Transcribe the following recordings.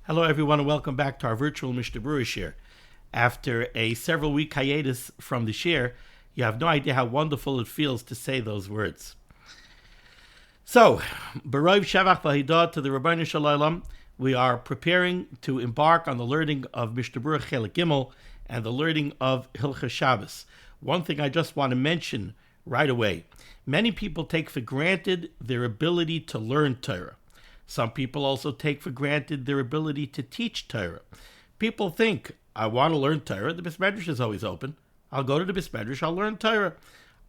Hello, everyone, and welcome back to our virtual Mishnah Berurah shir. After a several-week hiatus from the shir, you have no idea how wonderful it feels to say those words. So, B'roiv Shavach V'Hidah to the Rabbeinu Shalom, we are preparing to embark on the learning of Mishnah Berurah Chelek Gimmel and the learning of Hilchos Shabbos. One thing I just want to mention right away. Many people take for granted their ability to learn Torah. Some people also take for granted their ability to teach Torah. People think, I want to learn Torah. The Beis Medrash is always open. I'll go to the Beis Medrash, I'll learn Torah.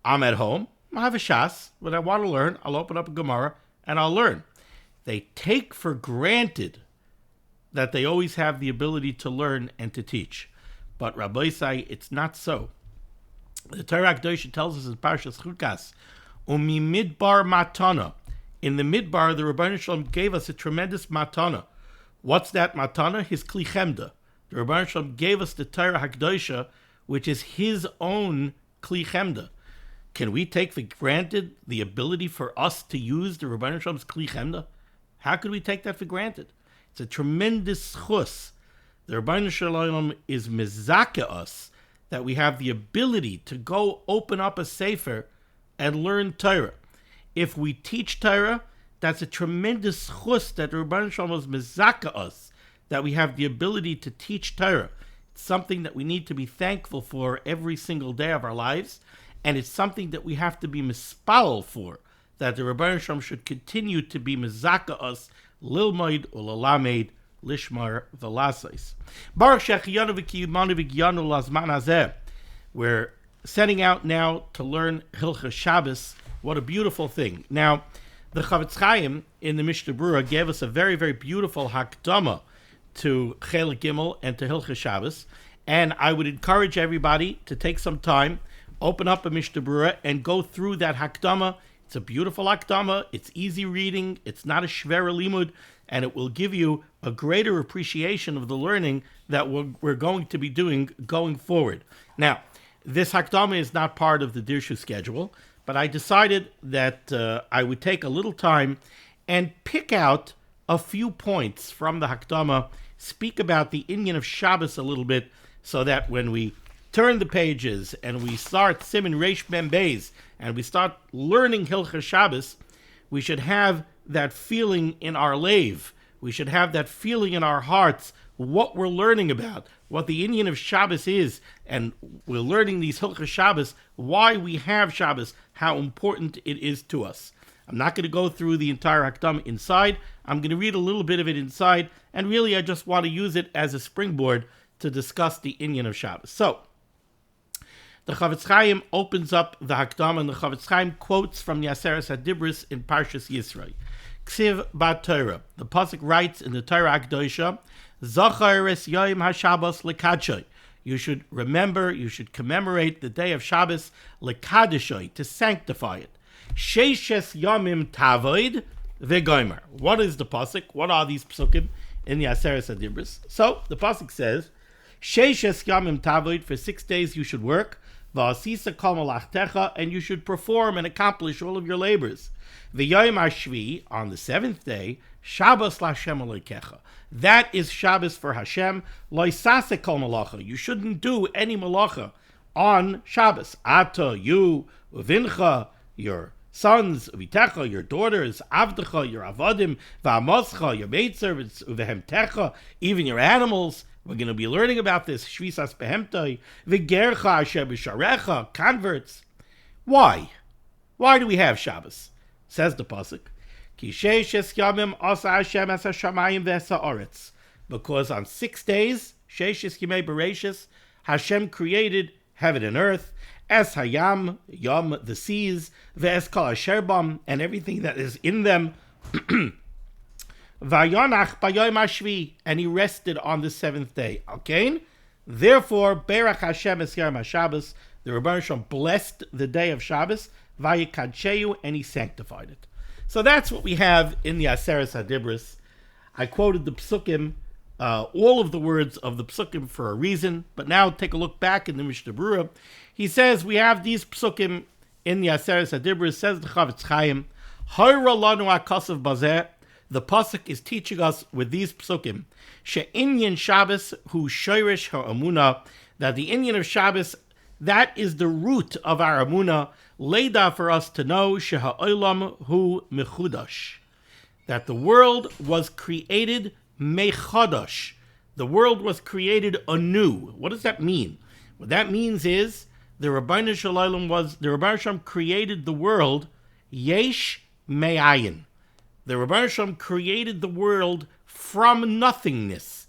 I'm at home, I have a shas. When I want to learn, I'll open up a Gemara and I'll learn. They take for granted that they always have the ability to learn and to teach. But Rabbi say it's not so. The Torah Kedosha tells us in Parshas Chukas, Umi midbar matana. In the midbar, the Rabbeinu Shalom gave us a tremendous matana. What's that matana? His Kli Chemda. The Rabbeinu Shalom gave us the Torah HaKedosha, which is his own Kli Chemda. Can we take for granted the ability for us to use the Rabbeinu Shalom's Kli Chemda? How could we take that for granted? It's a tremendous chus. The Rabbeinu Shalom is mezake us that we have the ability to go open up a sefer and learn Torah. If we teach Torah, that's a tremendous chus that the Rabbeinu Shalom is mezake us, that we have the ability to teach Torah. It's something that we need to be thankful for every single day of our lives, and it's something that we have to be mispalel for, that the Rabbeinu Shalom should continue to be mezake us, lilmoid ulalamed lishmar velasais. Baruch shechiyanu v'kiyumanu v'giyanu lazman hazeh. We're setting out now to learn Hilchos Shabbos. What a beautiful thing. Now, the Chofetz Chaim in the Mishnah Berurah gave us a very, very beautiful hakdama to Chelek Gimmel and to Hilchos Shabbos. And I would encourage everybody to take some time, open up a Mishnah Berurah, and go through that hakdama. It's a beautiful hakdama. It's easy reading. It's not a shvera limud. And it will give you a greater appreciation of the learning that we're going to be doing going forward. Now, this hakdama is not part of the Dirshu schedule, but I decided that I would take a little time and pick out a few points from the Hakdama, speak about the inyan of Shabbos a little bit, so that when we turn the pages and we start Siman Reish Mem Beis and we start learning Hilchos Shabbos, we should have that feeling in our leiv. We should have that feeling in our hearts, what we're learning about, what the inyan of Shabbos is, and we're learning these Hilchos Shabbos, why we have Shabbos, how important it is to us. I'm not going to go through the entire Hakdama inside. I'm going to read a little bit of it inside, and really I just want to use it as a springboard to discuss the inyan of Shabbos. So, the Chofetz Chaim opens up the Hakdama, and the Chofetz Chaim quotes from the Aseres HaDibros in Parshas Yisro. Ksiv Bat Torah. The pasuk writes in the Torah Kedosha, Zachar es Yom HaShabbos lekadshay. You should remember, you should commemorate the day of Shabbos lekadeshay, to sanctify it. Sheishes Yomim Tavoid vegomer. What is the pasuk? What are these psukim in the Aseres HaDibros? So the pasuk says, Sheishes Yomim Tavoid, for 6 days you should work. V'asisa kol malachtecha, and you should perform and accomplish all of your labors. V'yom hashvi, on the 7th day, Shabbos l'Hashem Elokecha. That is Shabbos for Hashem. Lo yisase kol malacha. You shouldn't do any malacha on Shabbos. Ata, you, uvincha, your sons, uvitecha, your daughters, avdecha, your avadim, v'amoscha, your maidservants, uvehemtecha, even your animals. We're going to be learning about this. Shvisas behemtoi, v'gercha asher b'sharecha, converts. Why? Why do we have Shabbos? Says the pasuk, Ki sheishes yamim asa Hashem es hashamayim v'es ha'aretz. Because on 6 days, sheishes yimei bereishis, Hashem created heaven and earth, es hayam, yam, the seas, v'es kol asher bam, and everything that is in them. Vayonach b'yom hashvi, and he rested on the 7th day. Okay? Therefore, Berach Hashem es yom HaShabbos, the Rebbeinu Shalom blessed the day of Shabbos, vayikadsheyu, and he sanctified it. So that's what we have in the Aseres HaDibros. I quoted the psukim, all of the words of the psukim for a reason, but now take a look back in the Mishnah Berurah. He says we have these psukim in the Aseres HaDibros, says the Chofetz Chaim, Hayra lanu akasav bazeh, The pasuk is teaching us with these psukim, she'inyan Shabbos hu shoirish ha'amuna, that the inyan of Shabbos, that is the root of our amuna, leda for us to know sheha'olam hu mechudash, that the world was created mechadash. The world was created anew. What does that mean? What that means is the Rabbeinu Shalom created the world yesh me'ayin. The Rabbeinu Shalom created the world from nothingness.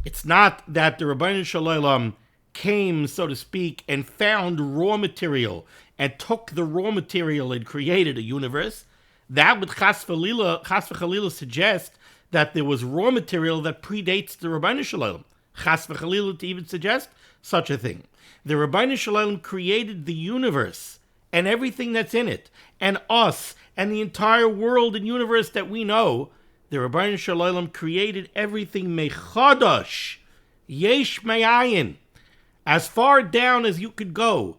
It's not that the Rabbeinu Shalom came, so to speak, and found raw material and took the raw material and created a universe. That would chas v'chalila suggest that there was raw material that predates the Rabbeinu Shalom. Chas v'chalila to even suggest such a thing. The Rabbeinu Shalom created the universe and everything that's in it, and us, and the entire world and universe that we know. The Rabbeinu Shalom created everything mechadash, yesh me'ayin, as far down as you could go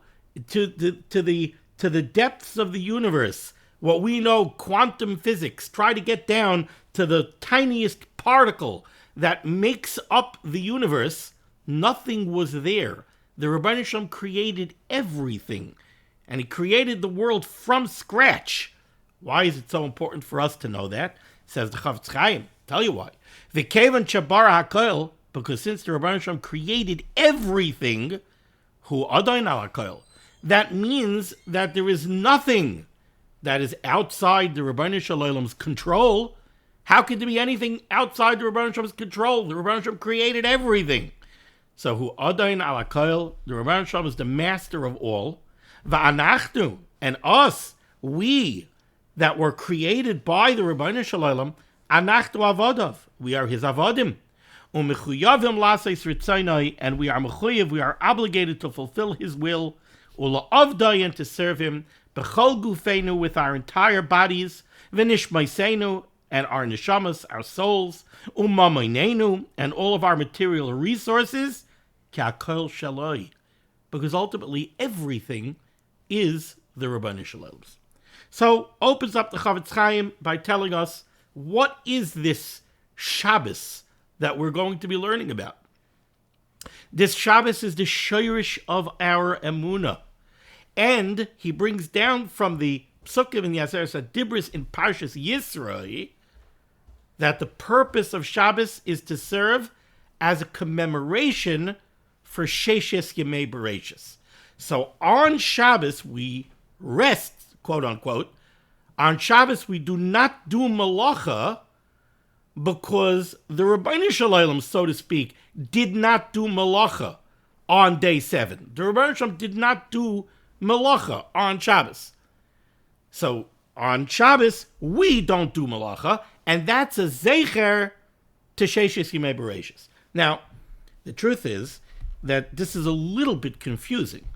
to the depths of the universe. What we know, quantum physics, try to get down to the tiniest particle that makes up the universe. Nothing was there. The Rabbeinu Shalom created everything, and he created the world from scratch. Why is it so important for us to know that? Says the Chofetz Chaim. Tell you why. V'kevan shabara hakoil, because since the Rabbeinu Shalom created everything, hu adayin al hakoil, that means that there is nothing that is outside the Rabbeinu Shalom's control. How could there be anything outside the Rabbeinu Shalom's control? The Rabbeinu Shalom created everything. So hu adayin al hakoil, the Rabbeinu Shalom is the master of all. Va'anachnu, and us, we that were created by the Rabbeinu Shalom, anachnu avodav, we are his avodim. Umechuyavim laseis ritzaynai, and we are mechuyev, we are obligated to fulfill his will, ula'avdai, and to serve him, b'chol gufeinu, with our entire bodies, v'nishmaisenu, and our neshamas, our souls, u'mamoinenu, and all of our material resources, ka'akol shaloi, because ultimately everything is the Rabbeinu Shalom's. So opens up the Chofetz Chaim by telling us, what is this Shabbos that we're going to be learning about? This Shabbos is the shoirish of our emunah. And he brings down from the Psukim in the Aseret Dibros in Parshas Yisro that the purpose of Shabbos is to serve as a commemoration for Sheshes Yemei Bereshis. So on Shabbos we rest, quote unquote. On Shabbos we do not do malacha because the Rabbeinu Shalom, so to speak, did not do malacha on day 7. The Rabbeinu Shalom did not do malacha on Shabbos. So on Shabbos we don't do malacha, and that's a zecher to Sheshes Yemei Bereshis. Now, the truth is that this is a little bit confusing.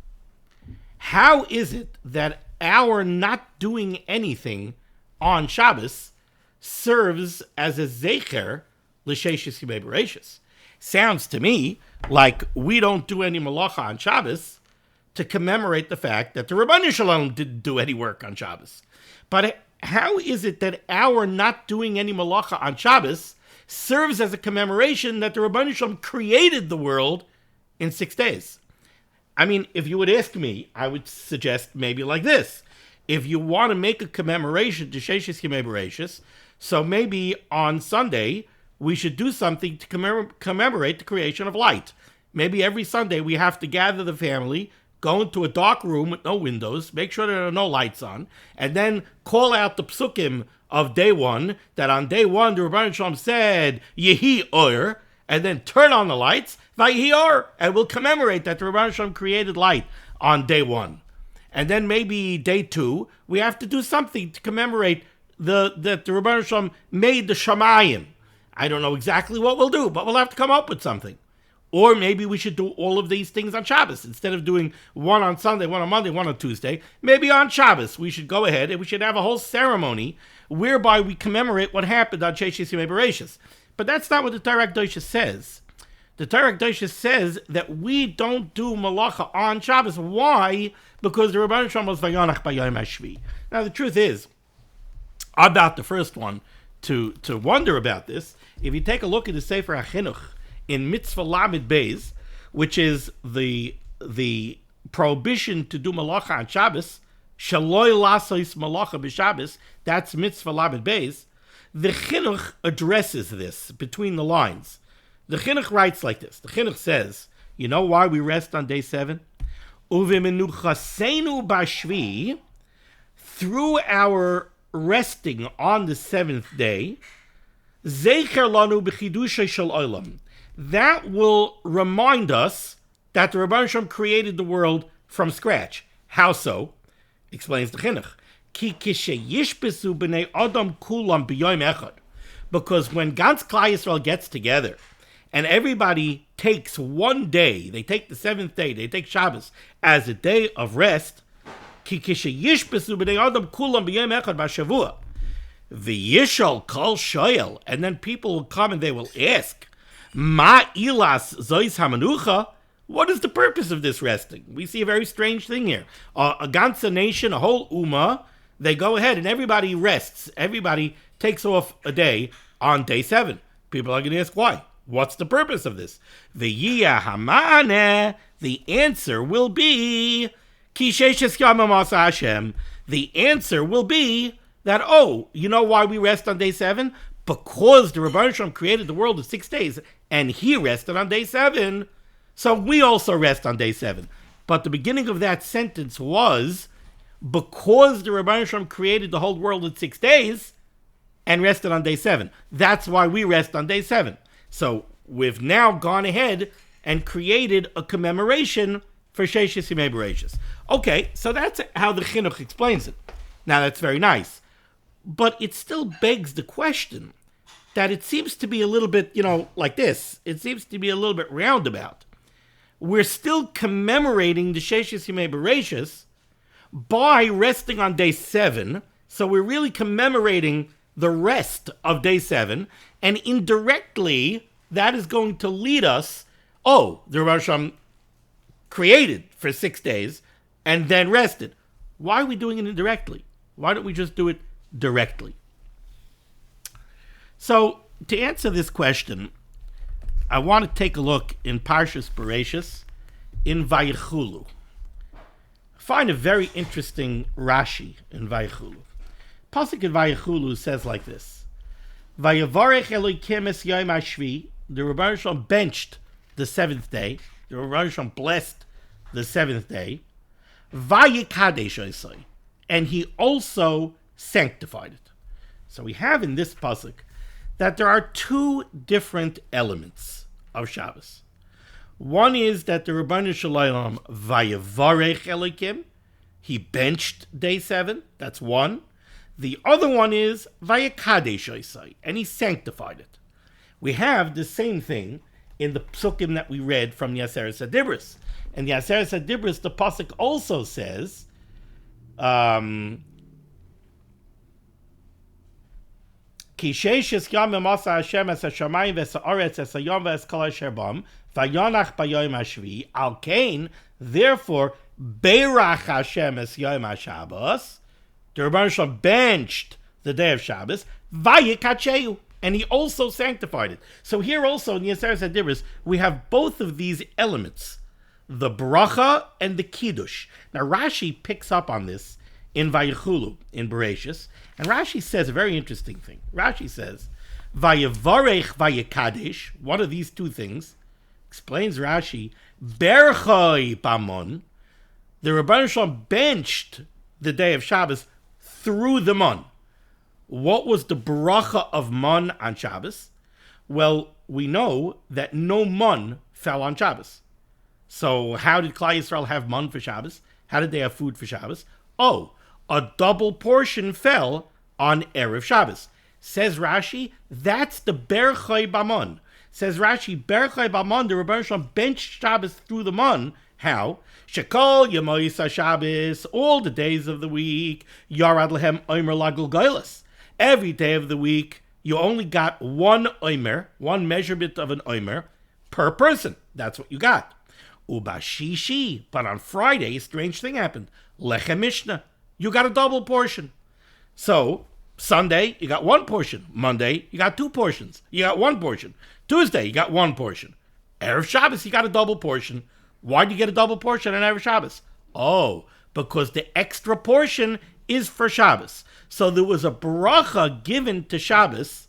How is it that our not doing anything on Shabbos serves as a zecher l'sheshes yemei bereshis? Sounds to me like we don't do any malacha on Shabbos to commemorate the fact that the Rabbeinu Shalom didn't do any work on Shabbos. But how is it that our not doing any malacha on Shabbos serves as a commemoration that the Rabbeinu Shalom created the world in 6 days? I mean, if you would ask me, I would suggest maybe like this. If you want to make a commemoration to Sheshes Yemei Bereshis, so maybe on Sunday, we should do something to commemorate the creation of light. Maybe every Sunday we have to gather the family, go into a dark room with no windows, make sure there are no lights on, and then call out the psukim of day 1, that on day 1 the Rabbeinu Shalom said, Yehi Or, and then turn on the lights, Vayihi Or, and we'll commemorate that the Rabbeinu Shalom created light on day 1. And then maybe day 2, we have to do something to commemorate that the Rabbeinu Shalom made the Shamayim. I don't know exactly what we'll do, but we'll have to come up with something. Or maybe we should do all of these things on Shabbos. Instead of doing one on Sunday, one on Monday, one on Tuesday, maybe on Shabbos we should go ahead and we should have a whole ceremony whereby we commemorate what happened on Sheshes Yemei Bereshis. But that's not what the Torah Kedosha says. The Torah Kedosha says that we don't do malacha on Shabbos. Why? Because the Rabbeinu Shalom was vayonach b'yom hashvi. Now the truth is, about the first one, to wonder about this, if you take a look at the Sefer HaChinuch in Mitzvah Lamed Beis, which is the prohibition to do malacha on Shabbos, Shaloi lasos malacha b'Shabbos, that's Mitzvah Lamed Beis, the Chinuch addresses this between the lines. The Chinuch writes like this. The Chinuch says, you know why we rest on day 7? Uvemenuchasenu b'shvi, through our resting on the 7th day, Zecher lanu b'chidushay shel olam, that will remind us that the Rebbeinu Shalom created the world from scratch. How so? Explains the Chinuch. Ki kisheyishbesu b'nei adam kulam b'yoyim echad. Because when Gans Klal Yisrael gets together and everybody takes one day, they take the 7th day, they take Shabbos as a day of rest, ki kisheyishbesu b'nei adam kulam b'yoyim echad b'shavua, v'yishal kol shoyel, and then people will come and they will ask, ma ilas zois hamanucha, what is the purpose of this resting? We see a very strange thing here. A ganze nation, a whole ummah, they go ahead and everybody rests. Everybody takes off a day on day 7. People are going to ask why. What's the purpose of this? V'yiyah hamaneh, the answer will be, ki sheishes yamim asa Hashem. The answer will be that, oh, you know why we rest on day 7? Because the Rebbeinu Shalom created the world in 6 days, and he rested on day 7. So we also rest on day 7. But the beginning of that sentence was, because the Rebbeinu Shalom created the whole world in 6 days and rested on day 7. That's why we rest on day 7. So we've now gone ahead and created a commemoration for Sheishes Yimei Bereishis. Okay, so that's how the Chinuch explains it. Now that's very nice. But it still begs the question that it seems to be a little bit, like this. It seems to be a little bit roundabout. We're still commemorating the Sheishes Yimei Bereishis by resting on day 7. So we're really commemorating the rest of day 7. And indirectly, that is going to lead us, the Rebbeinu Shalom created for 6 days and then rested. Why are we doing it indirectly? Why don't we just do it directly? So, to answer this question, I want to take a look in Parshas Bereishis in Vayichulu. I find a very interesting Rashi in Vayichulu. Pasuk in Vayichulu says like this: Vayavarech Elokim es Yom HaShvi. The Rebbeinu Shalom benched the 7th day. The Rebbeinu Shalom blessed the 7th day. Vayikadesh osai, and he also sanctified it. So we have in this pasuk that there are 2 different elements of Shabbos. One is that the Rebbeinu Shalom vayavarech Elokim, he benched day 7. That's one. The other one is vayikadesh osai, and he sanctified it. We have the same thing in the psukim that we read from the Aseret HaDibros. And the Aseret HaDibros, the pasuk also says, Ki sheishes yamim asa Hashem es hashamayim ves haaretz es hayom ves kol asher bam vayonach bayom hashvi al kain, therefore beirach Hashem es yom haShabbos, the Rebbeinu Shalom benched the day of Shabbos, vayikacheu, and he also sanctified it. So here also in the Aseret HaDibros, we have both of these elements, the bracha and the kiddush. Now Rashi picks up on this in Vayichulu, in Bereishis, and Rashi says a very interesting thing. Rashi says, Vayavarech vayikadesh, one of these 2 things, explains Rashi, Berchoi bamon, the Rebbeinu Shalom benched the day of Shabbos through the mon. What was the bracha of mon on Shabbos? Well, we know that no mon fell on Shabbos. So how did Klal Yisrael have mon for Shabbos? How did they have food for Shabbos? A double portion fell on Erev Shabbos. Says Rashi, that's the Berchoi Bamon. Says Rashi, Berchoi Bamon, the Rebbeinu Shalom benched Shabbos through the mon. How? Shekol Yemois HaShabbos, all the days of the week, Yarad Lehem Omer Lagul Goylas. Every day of the week, you only got one Omer, one measurement of an Omer, per person. That's what you got. Ubashishi, but on Friday, a strange thing happened. Lechem Mishnah. You got a double portion. So, Sunday, you got one portion. Monday, you got two portions. You got one portion. Tuesday, you got one portion. Erev Shabbos, you got a double portion. Why do you get a double portion on Erev Shabbos? Oh, because the extra portion is for Shabbos. So there was a bracha given to Shabbos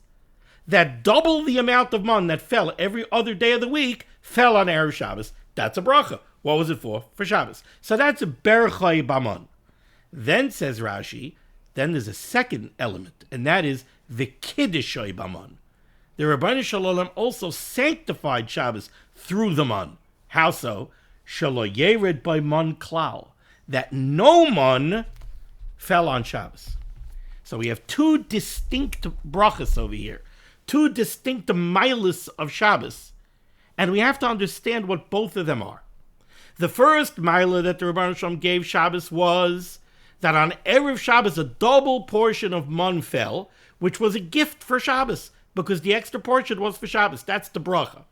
that double the amount of man that fell every other day of the week fell on Erev Shabbos. That's a bracha. What was it for? For Shabbos. So that's a berachai b'man. Then, says Rashi, then there's a second element, and that is the kiddushay b'man. The Rabbeinu Shalom also sanctified Shabbos through the man. How so? Shelo yered by man klal. That no man fell on Shabbos. So we have two distinct brachas over here. Two distinct milas of Shabbos. And we have to understand what both of them are. The first milah that the Rabbeinu Shalom gave Shabbos was that on Erev Shabbos a double portion of man fell, which was a gift for Shabbos, because the extra portion was for Shabbos. That's the bracha.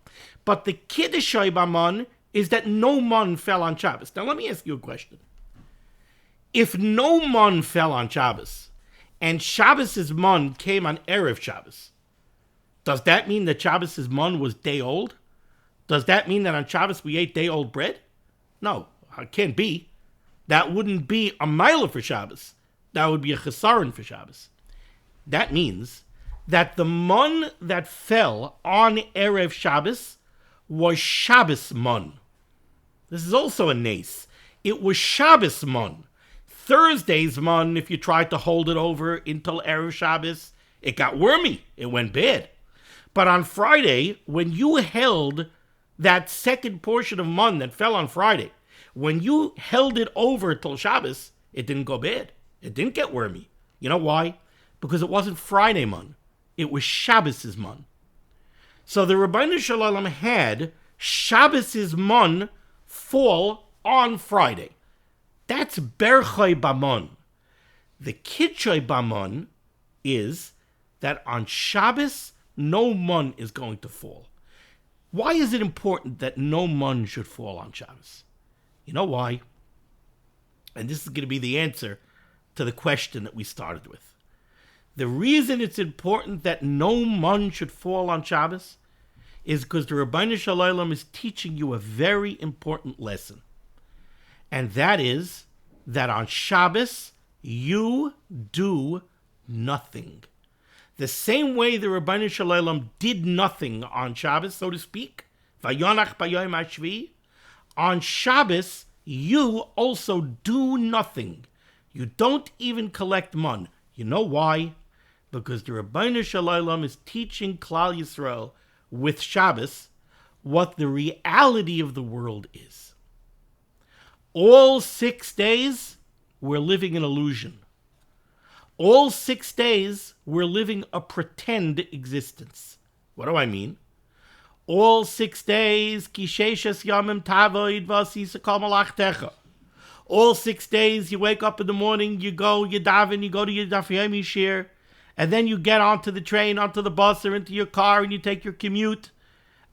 But the kiddushay b'man is that no man fell on Shabbos. Now let me ask you a question. If no man fell on Shabbos, and Shabbos' man came on Erev Shabbos, does that mean that Shabbos' man was day old? Does that mean that on Shabbos we ate day old bread? No, it can't be. That wouldn't be a milah for Shabbos. That would be a chesaron for Shabbos. That means that the man that fell on Erev Shabbos was Shabbos man. This is also a nace. It was Shabbos man. Thursday's man, if you tried to hold it over until Erev Shabbos, it got wormy. It went bad. But on Friday, when you held that second portion of man that fell on Friday, when you held it over till Shabbos, it didn't go bad. It didn't get wormy. You know why? Because it wasn't Friday man. It was Shabbos' man. So the Rabbeinu Shalom had Shabbos' man fall on Friday. That's berchai b'man. The kiddushay b'man is that on Shabbos, no man is going to fall. Why is it important that no man should fall on Shabbos? You know why? And this is going to be the answer to the question that we started with. The reason it's important that no man should fall on Shabbos is because the Rabbeinu Shalom is teaching you a very important lesson. And that is that on Shabbos, you do nothing. The same way the Rabbeinu Shalom did nothing on Shabbos, so to speak, Vayonach b'yom hashvi, on Shabbos, you also do nothing. You don't even collect man. You know why? Because the Rabbeinu Shalom is teaching Klal Yisrael with Shabbos what the reality of the world is. All 6 days, we're living an illusion. All 6 days, we're living a pretend existence. What do I mean? All 6 days, Kisheshas Yamim Tavoid Vasisa Kamalachtecha. All 6 days, you wake up in the morning, you go, you daven, you go to your Daf Yomi shir, and then you get onto the train, onto the bus, or into your car, and you take your commute,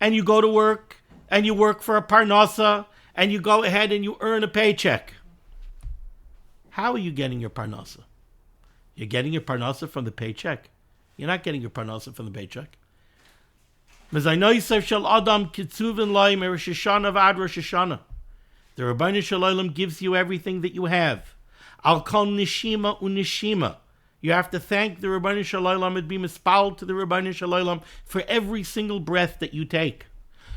and you go to work, and you work for a parnasa, and you go ahead and you earn a paycheck. How are you getting your parnasa? You're getting your parnasa from the paycheck. You're not getting your parnasa from the paycheck. The Rabbeinu Shalom gives you everything that you have. Al kol nishima unishima. You have to thank the Rabbeinu Shalom and be mispal to the Rabbeinu Shalom for every single breath that you take.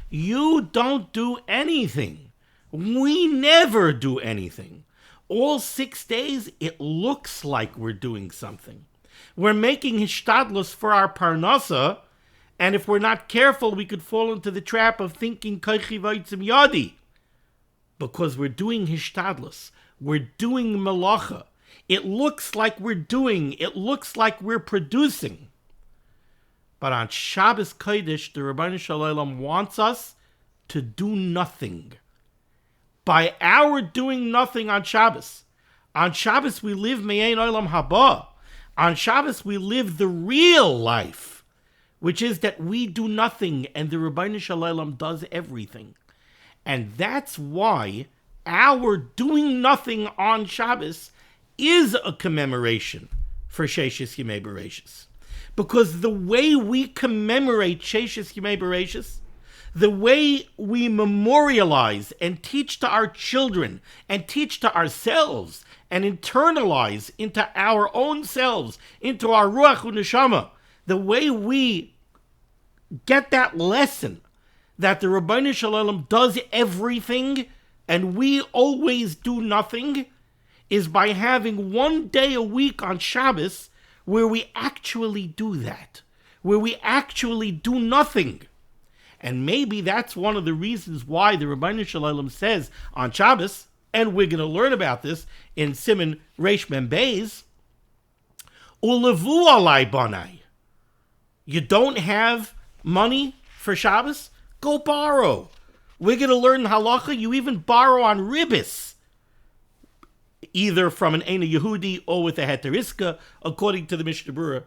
You don't do anything. We never do anything. All 6 days, it looks like we're doing something. We're making hishtadlus for our parnasa, and if we're not careful, we could fall into the trap of thinking koichi v'otzim yadi. Because we're doing hishtadlus. We're doing melacha. It looks like we're doing. It looks like we're producing. But on Shabbos Kodesh, the Rabbeinu Shalom wants us to do nothing. By our doing nothing on Shabbos we live me'ein olam haba. On Shabbos we live the real life, which is that we do nothing and the Rabbeinu Shalom does everything. And that's why our doing nothing on Shabbos is a commemoration for Sheishis Yimei Bereshis. Because the way we commemorate Sheishis Yimei Bereshis, the way we memorialize and teach to our children and teach to ourselves and internalize into our own selves, into our Ruach u'Neshama, the way we get that lesson that the Ribbono Shel Olam does everything and we always do nothing, is by having one day a week on Shabbos where we actually do that, where we actually do nothing. And maybe that's one of the reasons why the Ribbono Shel Olam says on Shabbos, and we're going to learn about this in Siman Reish Mem Beis, Ulevu alai banai. You don't have money for Shabbos? Go borrow. We're going to learn halacha. You even borrow on ribis, either from an Eina Yehudi or with a heteriska, according to the Mishnah Berurah.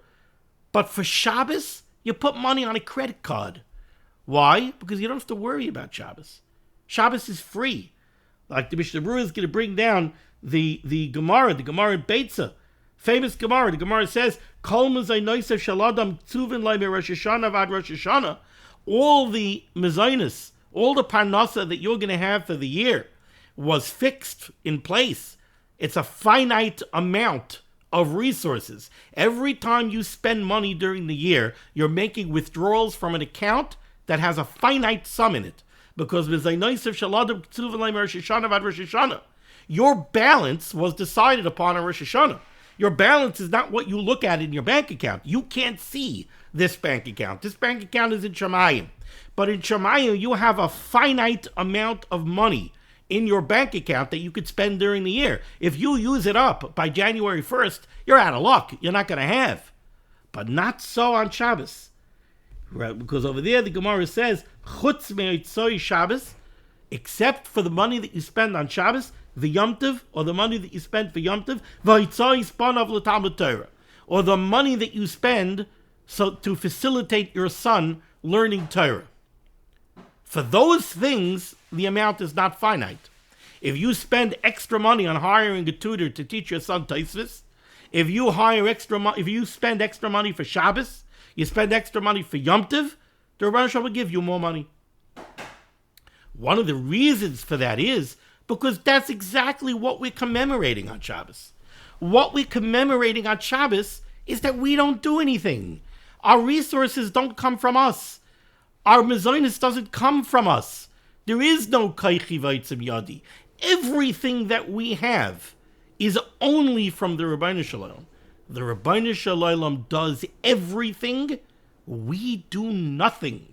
But for Shabbos, you put money on a credit card. Why? Because you don't have to worry about Shabbos. Shabbos is free. Like the Mishnah Berurah is going to bring down the Gemara in Beitza. Famous Gemara. The Gemara says, Kol mezay noisev shaladam tzuvin lai Rosh Hashanah vad Rosh Hashanah. All the mezainis, all the parnasa that you're going to have for the year was fixed in place. It's a finite amount of resources. Every time you spend money during the year, you're making withdrawals from an account that has a finite sum in it. Because your balance was decided upon on Rosh Hashanah. Your balance is not what you look at in your bank account. You can't see this bank account. This bank account is in Shemayim. But in Shemayim, you have a finite amount of money in your bank account that you could spend during the year. If you use it up by January 1st, you're out of luck. You're not going to have. But not so on Shabbos. Right? Because over there, the Gemara says, Chutz me'otzoi Shabbos, except for the money that you spend on Shabbos, the Yom Tov, or the money that you spend for Yom Tov, v'otzoi spanav l'Talmud Torah, or the money that you spend so to facilitate your son learning Torah. For those things, the amount is not finite. If you spend extra money on hiring a tutor to teach your son Tosfos, if you spend extra money for Shabbos, you spend extra money for Yom Tov, the Ribbono Shel Olam will give you more money. One of the reasons for that is because that's exactly what we're commemorating on Shabbos. What we're commemorating on Shabbos is that we don't do anything. Our resources don't come from us. Our mezainis doesn't come from us. There is no kaichi vaitzim yadi. Everything that we have is only from the Ribbono Shel Olam. The Ribbono Shel Olam does everything. We do nothing.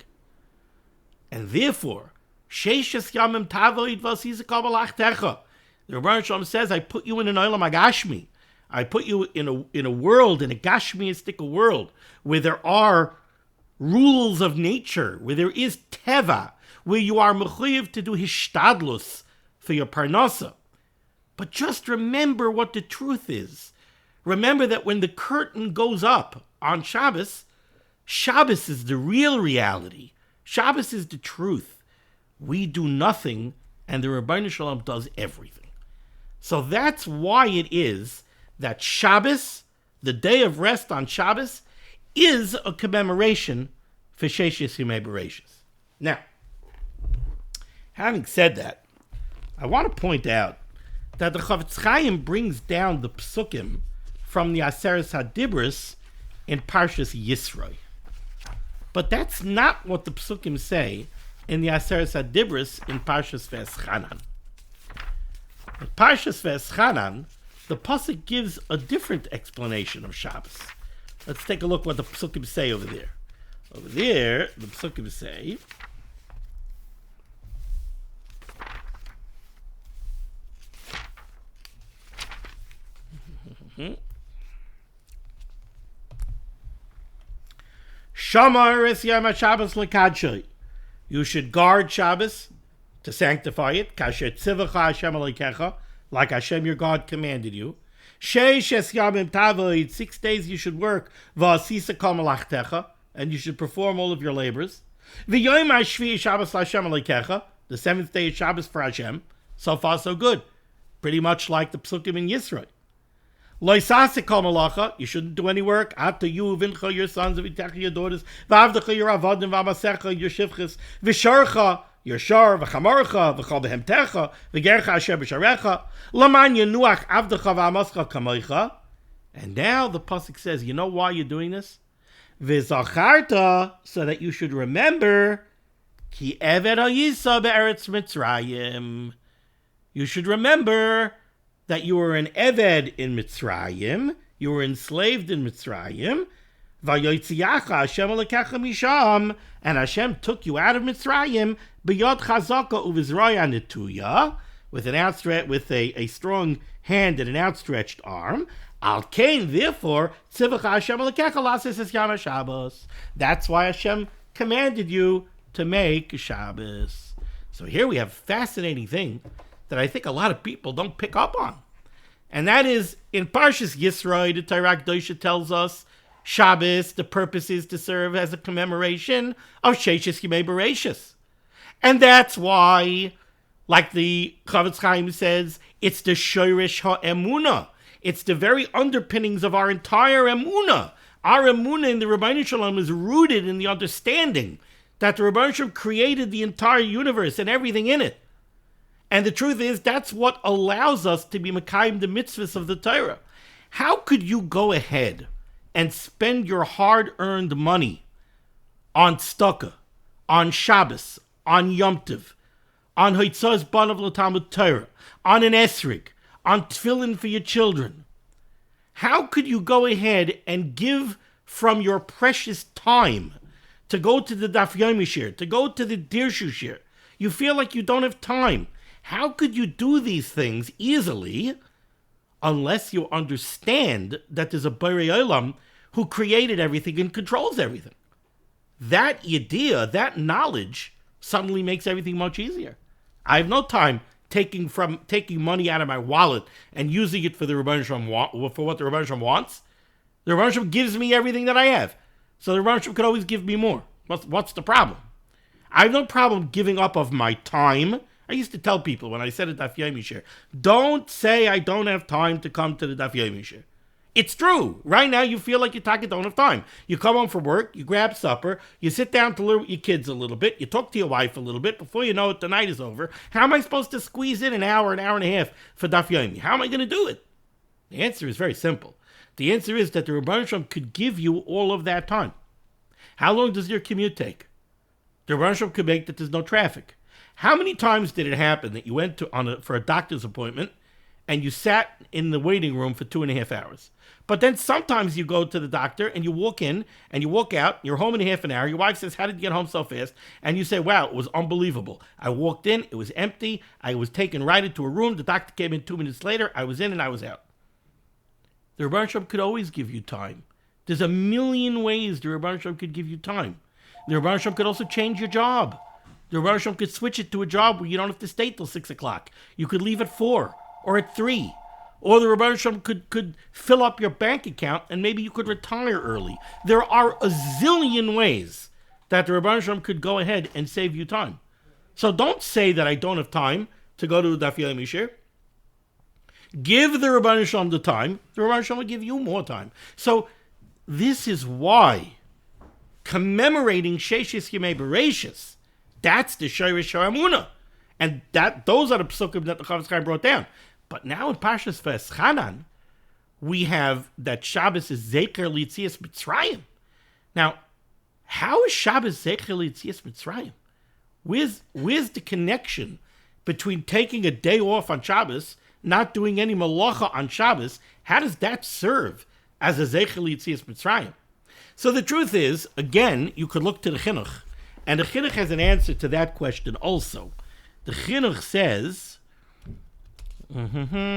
And therefore, Sheishes Yamim Tavoid Vasizakal Balachtecha. The Ribbono Shel Olam says, I put you in an Olam Agashmi. I put you in a world, in a Gashmiistic world, where there are rules of nature, where there is Teva, where you are mechuyev to do hishtadlus for your parnasa. But just remember what the truth is. Remember that when the curtain goes up on Shabbos, Shabbos is the real reality. Shabbos is the truth. We do nothing, and the Ribbono Shel Olam does everything. So that's why it is that Shabbos, the day of rest on Shabbos, is a commemoration for Sheishis Yimei Bereshis. Now, having said that, I want to point out that the Chofetz Chaim brings down the psukim from the Aseres HaDibros in Parshas Yisro. But that's not what the psukim say in the Aseres HaDibros in Parshas Ve'eschanan. In Parshas Ve'eschanan, the pasuk gives a different explanation of Shabbos. Let's take a look what the psukim say over there. Over there, the psukim say, Shamar es Yom HaShabbos l'kadshay. You should guard Shabbos to sanctify it. Kasher tzivacha Hashem aleikecha, like Hashem your God commanded you. Sheish es yamim tavoid, 6 days you should work. V'asisa kol malachtecha, and you should perform all of your labors. V'yom hashvi Shabbos Hashem aleikecha, the 7th day is Shabbos for Hashem. So far so good. Pretty much like the psukim in Yisro. Loisase kol malacha, you shouldn't do any work. Ata you, vincha, your sons, v'itecha, your daughters, v'avdecha, your avodim, v'amasecha, your shivchis, v'sharcha, your shar, v'chamarcha, v'chal behemtecha, v'gercha asher b'sharecha, laman yenuach avdecha v'amascha kamoicha. And now the pasuk says, you know why you're doing this? V'zacharta, so that you should remember, ki eved ha'yisa be'eretz Mitzrayim. You should remember that you were an Eved in Mitzrayim, you were enslaved in Mitzrayim, Vayotziacha Hashem alekecha misham, and Hashem took you out of Mitzrayim, b'yod chazaka uvizraya netuya, with a strong hand and an outstretched arm. Al kain, therefore, tzivacha Hashem alekecha lasis es yom Shabbos. That's why Hashem commanded you to make Shabbos. So here we have a fascinating thing that I think a lot of people don't pick up on. And that is, in Parshas Yisro, the Torah Kedosha tells us, Shabbos, the purpose is to serve as a commemoration of Sheshes Yemei Bereishis. And that's why, like the Chofetz Chaim says, it's the Shoresh HaEmunah. It's the very underpinnings of our entire Emunah. Our Emunah in the Rebbeinu Shalom is rooted in the understanding that the Rebbeinu Shalom created the entire universe and everything in it. And the truth is, that's what allows us to be Mekayim the mitzvahs of the Torah. How could you go ahead and spend your hard-earned money on tzedakah, on Shabbos, on Yom Tov, on Hoitzos Banav L'Talmud Torah, on an esrig, on tefillin for your children? How could you go ahead and give from your precious time to go to the Daf Yomi Shir, to go to the Dirshu Shir? You feel like you don't have time. How could you do these things easily unless you understand that there's a Borei Olam who created everything and controls everything? That idea, that knowledge, suddenly makes everything much easier. I have no time taking money out of my wallet and using it for the Rebbeinu Shalom, for what the Rebbeinu Shalom wants. The Rebbeinu Shalom gives me everything that I have, so the Rebbeinu Shalom could always give me more. What's the problem? I have no problem giving up of my time. I used to tell people when I said at Daf Yomi Shir, don't say I don't have time to come to the Daf Yomi Shir. It's true. Right now you feel like you don't have time. You come home from work, you grab supper, you sit down to learn with your kids a little bit, you talk to your wife a little bit. Before you know it, the night is over. How am I supposed to squeeze in an hour and a half for Daf Yomi? How am I going to do it? The answer is very simple. The answer is that the Rebbeinu Shalom could give you all of that time. How long does your commute take? The Rebbeinu Shalom could make that there's no traffic. How many times did it happen that you went for a doctor's appointment and you sat in the waiting room for 2.5 hours? But then sometimes you go to the doctor and you walk in and you walk out, you're home in half an hour, your wife says, how did you get home so fast? And you say, wow, it was unbelievable. I walked in, it was empty, I was taken right into a room, the doctor came in 2 minutes later, I was in and I was out. The Rebbeinu Shalom could always give you time. There's a million ways the Rebbeinu Shalom could give you time. The Rebbeinu Shalom could also change your job. The Rebbeinu Shalom could switch it to a job where you don't have to stay till 6 o'clock. You could leave at 4 or at 3. Or the Rebbeinu Shalom could fill up your bank account and maybe you could retire early. There are a zillion ways that the Rebbeinu Shalom could go ahead and save you time. So don't say that I don't have time to go to the Daf Yomi Shir. Give the Rebbeinu Shalom the time. The Rebbeinu Shalom will give you more time. So this is why commemorating Sheshes Yemei Bereishis, that's the Shoresh HaEmunah. And those are the psukim that the Chofetz Chaim brought down. But now in Parshas V'eschanan, we have that Shabbos is Zecher L'Yetzias Mitzrayim. Now, how is Shabbos Zecher L'Yetzias Mitzrayim? Where's the connection between taking a day off on Shabbos, not doing any malacha on Shabbos? How does that serve as a Zecher L'Yetzias Mitzrayim? So the truth is, again, you could look to the Chinuch, and the Chinuch has an answer to that question also. The Chinuch says, Umelvad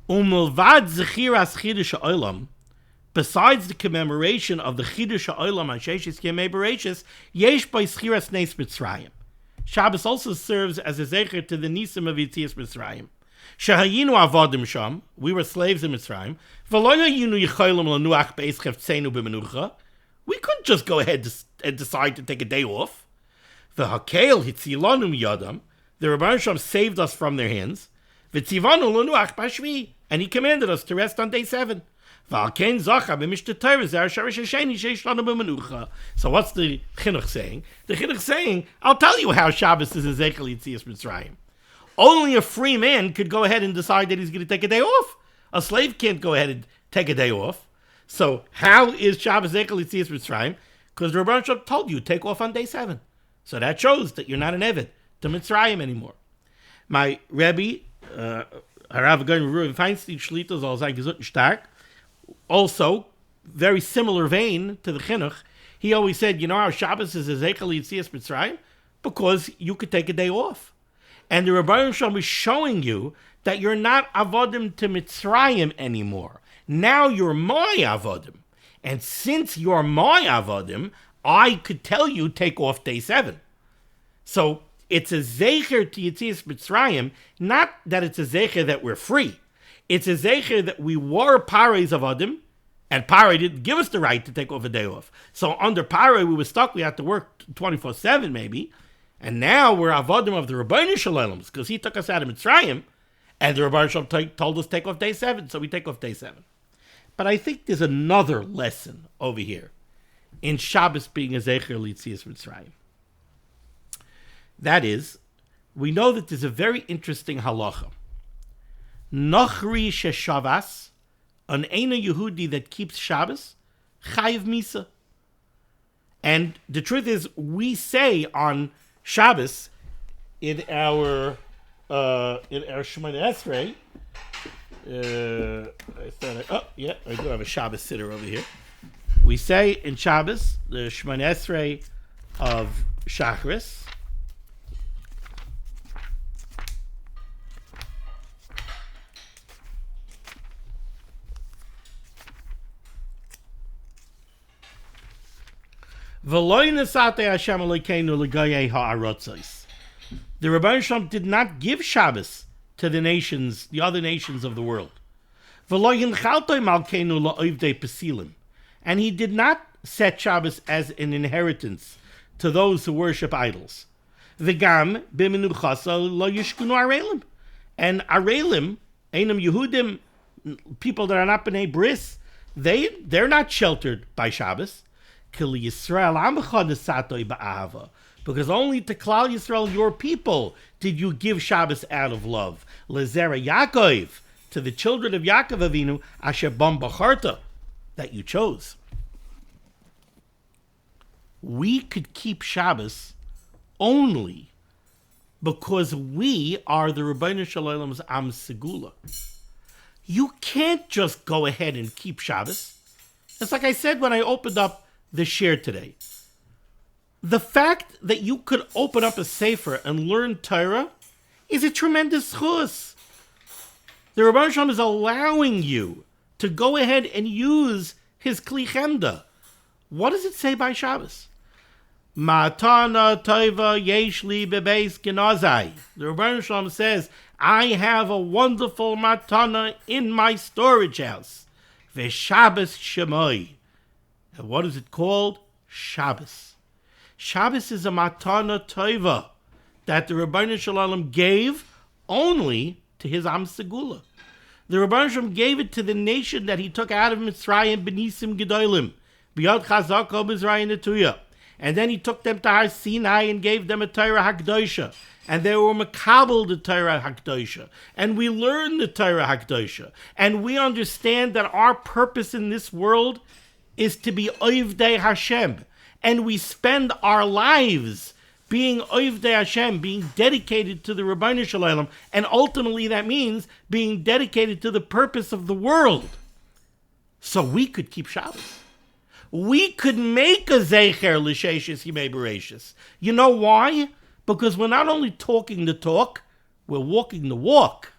Zechiras Chidush HaOlam, besides the commemoration of the Chidush HaOlam on Sheshes Yemei Bereishis, Yesh by Zechiras Nes Mitzrayim. Shabbos also serves as a zecher to the Nisim of Yetzias Mitzrayim. Shehayinu avodim sham, we were slaves in Mitzrayim. V'lo hayinu yicholim lanuach be'ez cheftzenu b'menucha. We couldn't just go ahead and decide to take a day off. V'hakel hitzilanu miyadam. The Rebbeinu Shalom saved us from their hands. V'tzivanu l'nuach b'shvi, and he commanded us to rest on day 7. So what's the chinuch saying? The chinuch saying, I'll tell you how Shabbos is a Zeichel Yetzias Mitzrayim. Only a free man could go ahead and decide that he's going to take a day off. A slave can't go ahead and take a day off. So how is Shabbos Zeichel Yetzias Mitzrayim? Because the Rebbeinu Shalom told you, take off on day 7. So that shows that you're not an Eved to Mitzrayim anymore. My Rebbe, Harav Gaon Reuven Feinstein Shlita soll sein gesund und stark. Also, very similar vein to the chinuch, he always said, you know how Shabbos is a Zeichel Yetzias Mitzrayim? Because you could take a day off. And the Rebbeinu Shalom is showing you that you're not avodim to Mitzrayim anymore. Now you're my avodim. And since you're my avodim, I could tell you take off day 7. So it's a Zeicher to Yetzias Mitzrayim, not that it's a Zeicher that we're free. It's a Zeicher that we were Parei's avodim, and Parei didn't give us the right to take off a day off. So under Parei, we were stuck. We had to work 24/7 maybe. And now we're avodim of the Rebbeinu Shalom, because he took us out of Mitzrayim, and the Rebbeinu Shalom told us to take off day 7, so we take off day 7. But I think there's another lesson over here in Shabbos being a Zeicher Yetzias Mitzrayim. That is, we know that there's a very interesting halacha. Nochri sheshavas, an Eina Yehudi that keeps Shabbos, chayiv misa. And the truth is, we say on Shabbos in our Shemoneh Esrei, I do have a Shabbos sitter over here. We say in Shabbos, the Shemoneh Esrei of Shachris, the Rebbeinu Shalom did not give Shabbos to the nations, the other nations of the world. And he did not set Shabbos as an inheritance to those who worship idols. And Arelim, Einam Yehudim, people that are not B'nai Bris, they're not sheltered by Shabbos. Because only to Klal Yisrael, your people, did you give Shabbos out of love. Lezera Yaakov, to the children of Yaakov Avinu, Asher Bam Bacharta, that you chose. We could keep Shabbos only because we are the Rebbeinu Shalom's Am Segula. You can't just go ahead and keep Shabbos. It's like I said when I opened up the share today. The fact that you could open up a sefer and learn Torah is a tremendous chus. The Rebbeinu Shalom is allowing you to go ahead and use his Kli Chemda. What does it say by Shabbos? Matana toiva yesh li bebeis genazai. The Rebbeinu Shalom says, I have a wonderful matana in my storage house. V'Shabbos shemoi. And what is it called? Shabbos. Shabbos is a matana toiva that the Rebbeinu Shalom gave only to his Am Segula. The Rebbeinu Shalom gave it to the nation that he took out of Mitzrayim b'nisim gedolim, b'yad chazaka Mitzrayim netuya. And then he took them to Har Sinai and gave them a Torah HaKdosha. And they were makabel the Torah HaKdosha. And we learned the Torah HaKdosha. And we understand that our purpose in this world is to be Ovdei Hashem. And we spend our lives being Ovdei Hashem, being dedicated to the Rebbeinu Shalom. And ultimately that means being dedicated to the purpose of the world. So we could keep Shabbos. We could make a Zecher L'Sheishis Yimei Bereishis. You know why? Because we're not only talking the talk, we're walking the walk.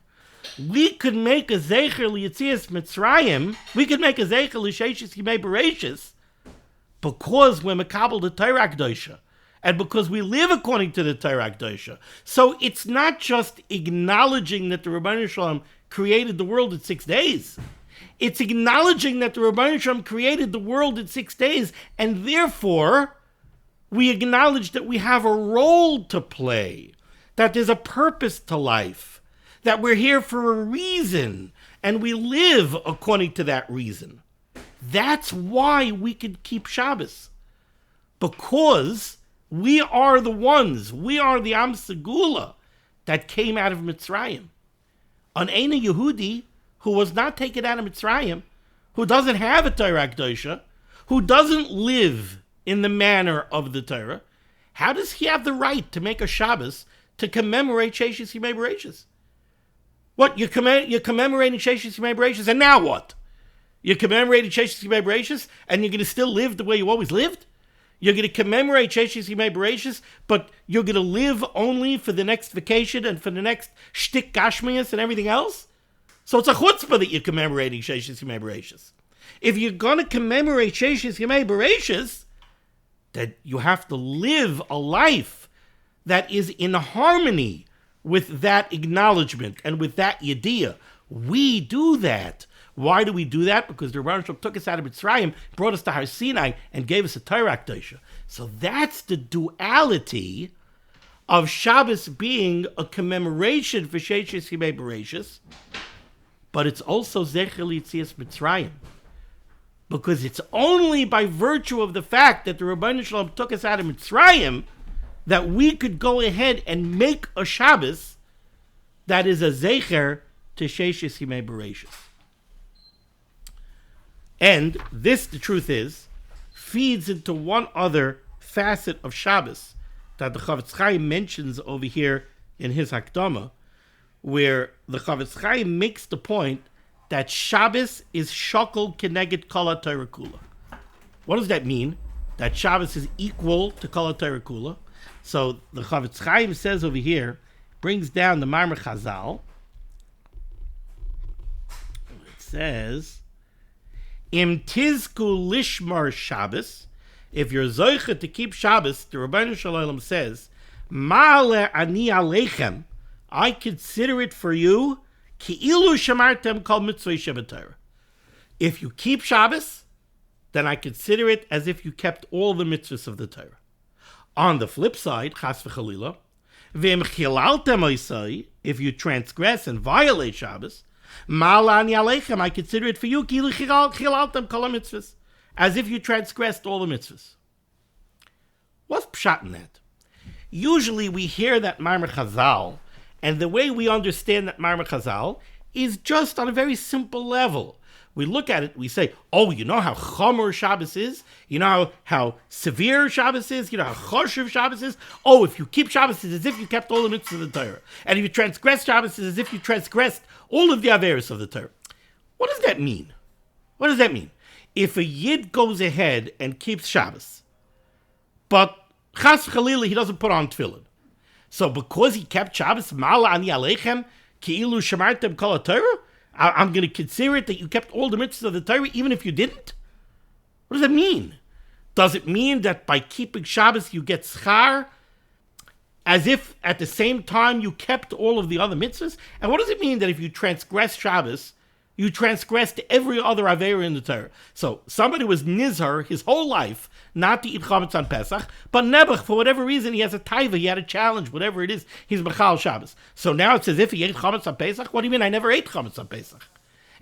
We could make a Zecher L'Yetzias Mitzrayim. We could make a Zecher L'Sheishis Yimei Bereishis because we're Makabel the Torah Kedosha. And because we live according to the Torah Kedosha. So it's not just acknowledging that the Rebbeinu Shalom created the world in 6 days. It's acknowledging that the Rebbeinu Shalom created the world in 6 days, and therefore we acknowledge that we have a role to play. that there's a purpose to life, that we're here for a reason, and we live according to that reason. That's why we can keep Shabbos. Because we are the ones, we are the Am Segula that came out of Mitzrayim. An Eina Yehudi who was not taken out of Mitzrayim, who doesn't have a Torah Kedosha, who doesn't live in the manner of the Torah, how does he have the right to make a Shabbos to commemorate Sheshis Yimei Bereshis? What, you're commemorating Sheshis Yimei Bereshis, and now what? You're commemorating Sheshis Yimei Bereshis, and you're going to still live the way you always lived? You're going to commemorate Sheshis Yimei Bereshis, but you're going to live only for the next vacation and for the next shtik gashmias and everything else? So it's a chutzpah that you're commemorating Sheshis Yimei Bereshis. If you're going to commemorate Sheshis Yimei Bereshis, then you have to live a life that is in harmony with that acknowledgement and with that yediyah. We do that. Why do we do that? Because the Rebbeinu Shalom took us out of Mitzrayim, brought us to Har Sinai, and gave us a Torah Kedosha. So that's the duality of Shabbos being a commemoration for Sheshis Yimei Bereshis, but it's also Zecher L'Yetzias Mitzrayim. Because it's only by virtue of the fact that the Rebbeinu Shalom took us out of Mitzrayim that we could go ahead and make a Shabbos that is a Zecher to Sheshis Yimei Bereshis. And this, the truth is, feeds into one other facet of Shabbos that the Chofetz Chaim mentions over here in his Hakdama, where the Chofetz Chaim makes the point that Shabbos is shakol keneged kol HaTorah kula. What does that mean? That Shabbos is equal to kol HaTorah kula. So the Chofetz Chaim says over here, brings down the Marmar Chazal. It says, Im tizku lishmar Shabbos, if you're zoicha to keep Shabbos, the Rebbeinu Shalom says, Ma'ale ani aleichem, I consider it for you, ki'ilu shamartem kol mitzvah shebetorah. If you keep Shabbos, then I consider it as if you kept all the mitzvahs of the Torah. On the flip side, chas v'chalila, v'im chilaltem oisai, if you transgress and violate Shabbos, Ma'alani aleichem, I consider it for you, ki'ilu chilaltem kol mitzvahs, as if you transgressed all the mitzvahs. What's pshat in that? Usually we hear that Marmar Chazal, and the way we understand that Marmar Chazal is just on a very simple level. We look at it, we say, oh, you know how chomer Shabbos is? You know how severe Shabbos is? You know how choshev Shabbos is? Oh, if you keep Shabbos, it's as if you kept all the mitzvahs of the Torah. And if you transgress Shabbos, it's as if you transgressed all of the averos of the Torah. What does that mean? What does that mean? If a Yid goes ahead and keeps Shabbos, but chas v'chalila, he doesn't put on tefillin. So because he kept Shabbos, Ma'ala ani aleichem, ki'ilu shamartem kol HaTorah, I'm going to consider it that you kept all the mitzvahs of the Torah even if you didn't? What does that mean? Does it mean that by keeping Shabbos you get schar, as if at the same time you kept all of the other mitzvahs? And what does it mean that if you transgress Shabbos, you transgressed every other Aveira in the Torah? So somebody was nizar his whole life not to eat chametz on Pesach, but Nebuch, for whatever reason, he has a taiva, he had a challenge, whatever it is, he's Mechal Shabbos. So now it's as if he ate chametz on Pesach? What do you mean I never ate chametz on Pesach?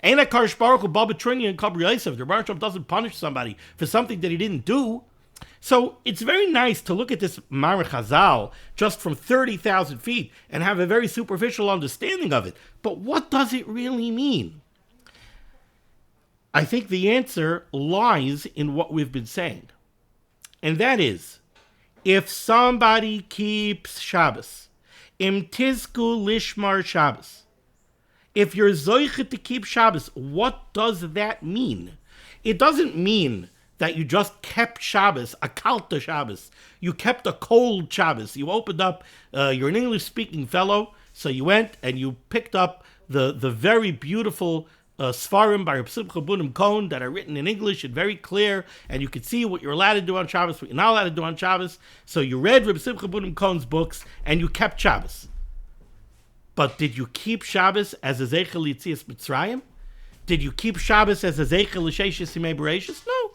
Ain't a Karsh Baruch Hu Baba Trini and Kabri Yosef. The Rebbeinu Shalom doesn't punish somebody for something that he didn't do. So it's very nice to look at this Marmar Chazal just from 30,000 feet and have a very superficial understanding of it. But what does it really mean? I think the answer lies in what we've been saying. And that is, if somebody keeps Shabbos, im tizku lishmar Shabbos, if you're zoichet to keep Shabbos, what does that mean? It doesn't mean that you just kept Shabbos, a kalta Shabbos. You kept a cold Shabbos. You opened up, you're an English-speaking fellow, so you went and you picked up the very beautiful Svarim by Reb Simcha Bunim Cohen that are written in English and very clear, and you could see what you're allowed to do on Shabbos, what you're not allowed to do on Shabbos. So you read Reb Simcha Bunim Cohen's books, and you kept Shabbos. But did you keep Shabbos as a Zeichel Yitzias Mitzrayim? Did you keep Shabbos as a Zeichel L'Sheshis Yimei Bereshis? No,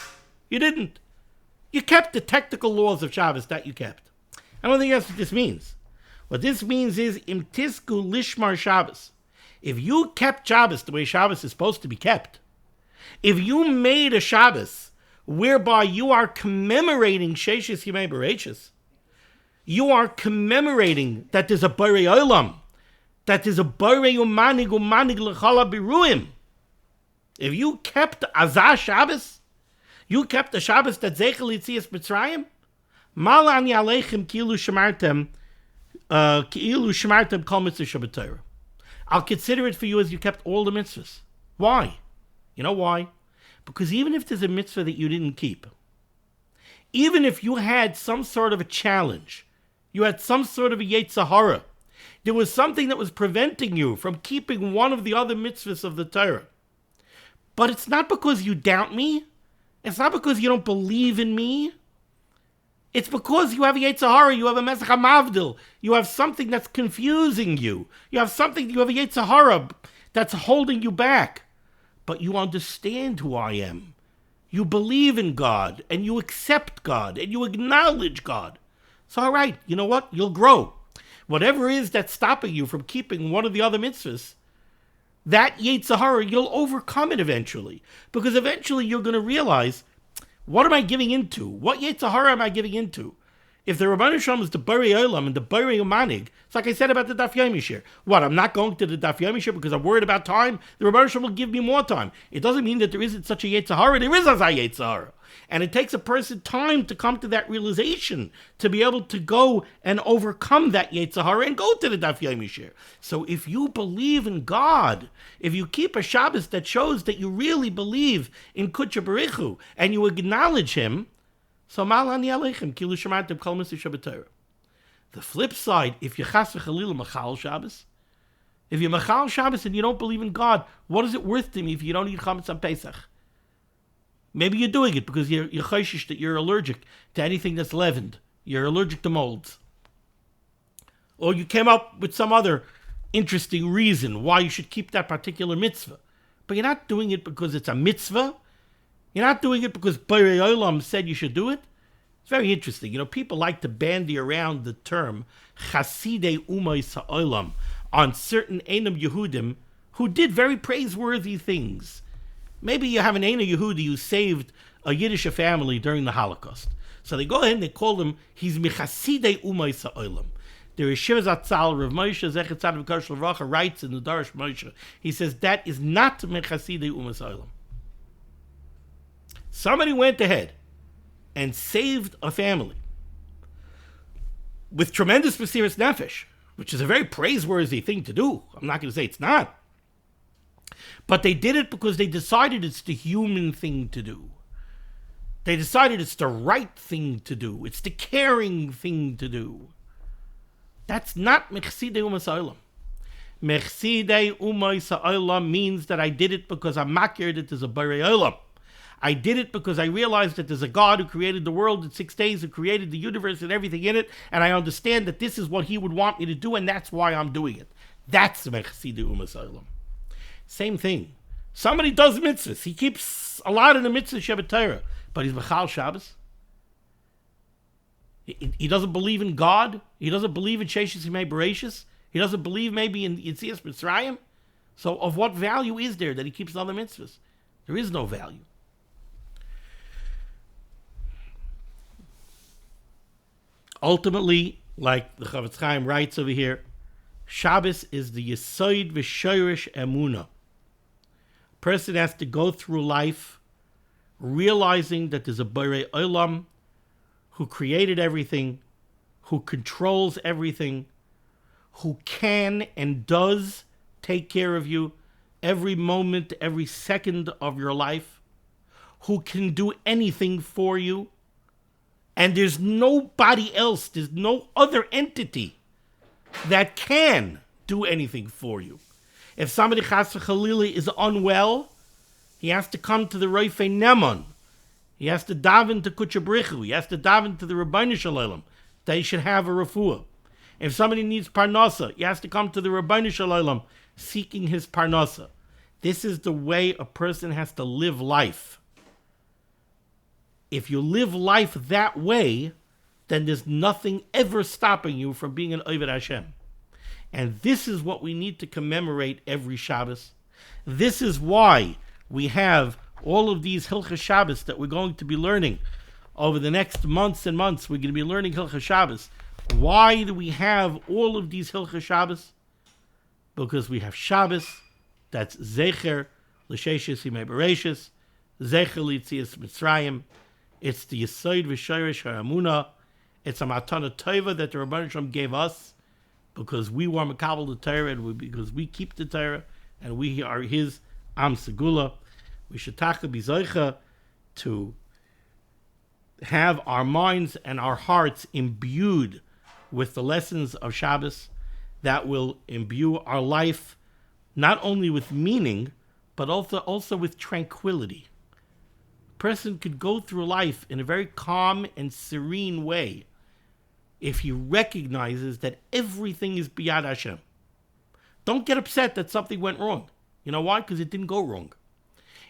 you didn't. You kept the technical laws of Shabbos that you kept. I don't think that's what this means. What this means is imtisku lishmar Shabbos. If you kept Shabbos the way Shabbos is supposed to be kept, if you made a Shabbos whereby you are commemorating Sheishis Yimei Bereishis, you are commemorating that there's a Borei Olam, that there's a Borei Umanig L'Chala Biruim. If you kept Azah Shabbos, you kept the Shabbos that Zeichel Yitzias Mitzrayim, Mal Ani Aleichem Ki'ilu Shemartem Kol Mitzvah Shabbat Torah. I'll consider it for you as you kept all the mitzvahs. Why? You know why? Because even if there's a mitzvah that you didn't keep, even if you had some sort of a challenge, you had some sort of a Yetzer Hara, there was something that was preventing you from keeping one of the other mitzvahs of the Torah. But it's not because you doubt me. It's not because you don't believe in me. It's because you have a Yetzer Hara, you have a Mesach HaMavdil, you have something that's confusing you. You have a Yetzer Hara that's holding you back. But you understand who I am. You believe in God, and you accept God, and you acknowledge God. So all right, you know what? You'll grow. Whatever is that's stopping you from keeping one of the other mitzvahs, that Yetzer Hara, you'll overcome it eventually. Because eventually you're going to realize, what am I giving into? What Yetzer Hara am I giving into? If the Rabbanu Shalom is the Borei Olam and the Borei Umanig, it's like I said about the Daf Yomi Shir. What, I'm not going to the Daf Yomi Shir because I'm worried about time? The Rabbanu Shalom will give me more time. It doesn't mean that there isn't such a Yetzer Hara. There is a Yetzer Hara. And it takes a person time to come to that realization, to be able to go and overcome that Yetzer Hara and go to the Daf Yomi Shir. So if you believe in God, if you keep a Shabbos that shows that you really believe in Kudsha Baruch and you acknowledge Him, so Malani Aleichem Kilu Shemartem Kol Mitzvah Shabbat Torah. The flip side, if you chas v'chalil machal Shabbos, if you machal Shabbos and you don't believe in God, what is it worth to me if you don't eat chametz on Pesach? Maybe you're doing it because you're chayshish that you're allergic to anything that's leavened. You're allergic to molds. Or you came up with some other interesting reason why you should keep that particular mitzvah. But you're not doing it because it's a mitzvah. You're not doing it because Borei Olam said you should do it. It's very interesting. You know, people like to bandy around the term Chasidei Umay Sa'olam on certain Einam Yehudim who did very praiseworthy things. Maybe you have an Einam Yehudi who saved a Yiddish family during the Holocaust. So they go ahead and they call him, he's Mechasidei Umay Sa'olam. The Yeshiva Zatzal, Rav Moshe Zecher Tzaddik V'Kosher L'Vracha, writes in the Darash Moshe, he says that is not Mechasidei Umay Sa'olam. Somebody went ahead and saved a family with tremendous mesiras nefesh, which is a very praiseworthy thing to do. I'm not going to say it's not. But they did it because they decided it's the human thing to do. They decided it's the right thing to do. It's the caring thing to do. That's not Mechsidei Umay Sa'olam. Mechsidei Umay Sa'olam means that I did it because I'm makir that there's a Borei Olam. I did it because I realized that there's a God who created the world in 6 days, who created the universe and everything in it, and I understand that this is what He would want me to do, and that's why I'm doing it. That's Mechsidei Umay Sa'olam. Same thing. Somebody does mitzvahs. He keeps a lot of the mitzvahs Shabbat Torah, but he's Mechal Shabbos. He doesn't believe in God. He doesn't believe in Sheishis Yimei Bereishis. He doesn't believe maybe in Yitzias Mitzrayim. So of what value is there that he keeps other mitzvahs? There is no value. Ultimately, like the Chofetz Chaim writes over here, Shabbos is the Yesod V'Shorish Emunah. A person has to go through life realizing that there's a Borei Olam who created everything, who controls everything, who can and does take care of you every moment, every second of your life, who can do anything for you, and there's nobody else, there's no other entity that can do anything for you. If somebody chas v'chalila is unwell, he has to come to the Roifei Neman. He has to daven to Kudsha Brichu. He has to daven to the Rabbeinu Shalom that he should have a refuah. If somebody needs parnasa, he has to come to the Rabbeinu Shalom seeking his parnasa. This is the way a person has to live life. If you live life that way, then there's nothing ever stopping you from being an Oved Hashem. And this is what we need to commemorate every Shabbos. This is why we have all of these Hilchos Shabbos that we're going to be learning over the next months and months. We're going to be learning Hilchos Shabbos. Why do we have all of these Hilchos Shabbos? Because we have Shabbos, that's Zecher, L'Sheshes Yimei Bereishis, Zecher L'Yitzias Mitzrayim. It's the Yesod V'Shorish HaEmunah. It's a Matana Tova that the Rebbeinu Shalom gave us because we were Makabel the Torah and because we keep the Torah and we are His Am Segula. We should be Zoicha to have our minds and our hearts imbued with the lessons of Shabbos that will imbue our life not only with meaning, but also with tranquility. A person could go through life in a very calm and serene way if he recognizes that everything is biyad Hashem. Don't get upset that something went wrong. You know why? Because it didn't go wrong.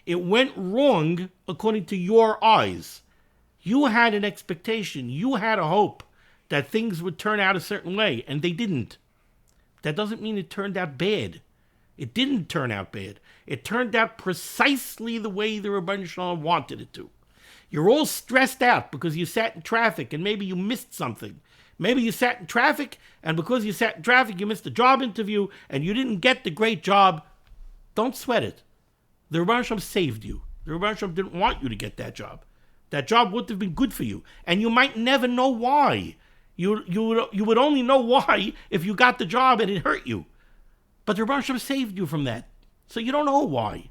It went wrong according to your eyes. You had an expectation. You had a hope that things would turn out a certain way, and they didn't. That doesn't mean it turned out bad. It didn't turn out bad. It turned out precisely the way the Rebbeinu Shalom wanted it to. You're all stressed out because you sat in traffic and maybe you missed something. Maybe you sat in traffic, and because you sat in traffic, you missed a job interview, and you didn't get the great job. Don't sweat it. The Rebbeinu Shalom saved you. The Rebbeinu Shalom didn't want you to get that job. That job wouldn't have been good for you, and you might never know why. You would only know why if you got the job and it hurt you. But the Rebbeinu Shalom saved you from that, so you don't know why.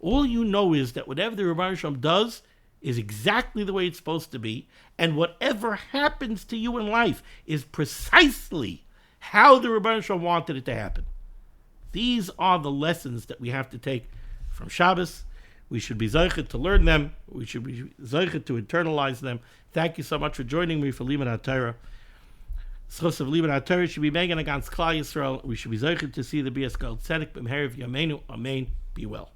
All you know is that whatever the Rebbeinu Shalom does is exactly the way it's supposed to be, and whatever happens to you in life is precisely how the Rebbeinu Shalom wanted it to happen. These are the lessons that we have to take from Shabbos. We should be zeichet to learn them. We should be zeichet to internalize them. Thank you so much for joining me for limud HaTorah. Schos of limud HaTorah should be megan against Klal Yisrael. We should be zeichet to see the Bias Kol Tzedek B'meherav Yameinu. Amen. Be well.